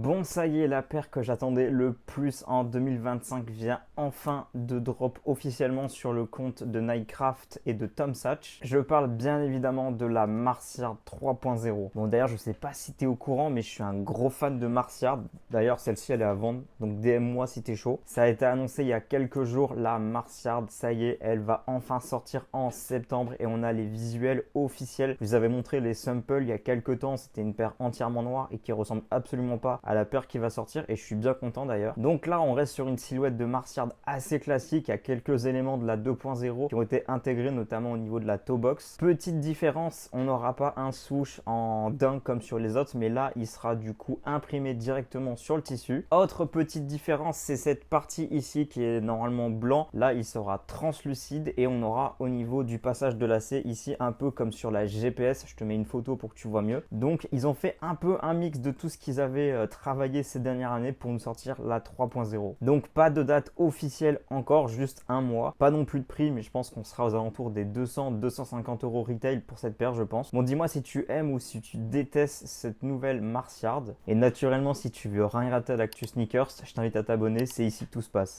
Bon, ça y est, la paire que j'attendais le plus en 2025 vient enfin de drop officiellement sur le compte de Nightcraft et de Tom Satch. Je parle bien évidemment de la Marsyard 3.0. Bon, d'ailleurs, je sais pas si t'es au courant, mais je suis un gros fan de Marsyard. D'ailleurs, celle-ci, elle est à vendre, donc DM-moi si t'es chaud. Ça a été annoncé il y a quelques jours, la Marsyard, ça y est, elle va enfin sortir en septembre et on a les visuels officiels. Je vous avais montré les samples il y a quelques temps, c'était une paire entièrement noire et qui ressemble absolument pas à la paire qui va sortir et je suis bien content d'ailleurs. Donc là, on reste sur une silhouette de Marsyard assez classique. Il y a quelques éléments de la 2.0 qui ont été intégrés, notamment au niveau de la toe box. Petite différence, on n'aura pas un swoosh en dunk comme sur les autres, mais là, il sera du coup imprimé directement sur le tissu. Autre petite différence, c'est cette partie ici qui est normalement blanc. Là, il sera translucide et on aura au niveau du passage de lacet ici un peu comme sur la GPS. Je te mets une photo pour que tu vois mieux. Donc, ils ont fait un peu un mix de tout ce qu'ils avaient travaillé ces dernières années pour nous sortir la 3.0. Donc, pas de date officielle encore, juste un mois. Pas non plus de prix, mais je pense qu'on sera aux alentours des 200-250 euros retail pour cette paire, je pense. Bon, dis-moi si tu aimes ou si tu détestes cette nouvelle Marsyard. Et naturellement, si tu veux rien rater à l'actu sneakers, je t'invite à t'abonner, c'est ici que tout se passe.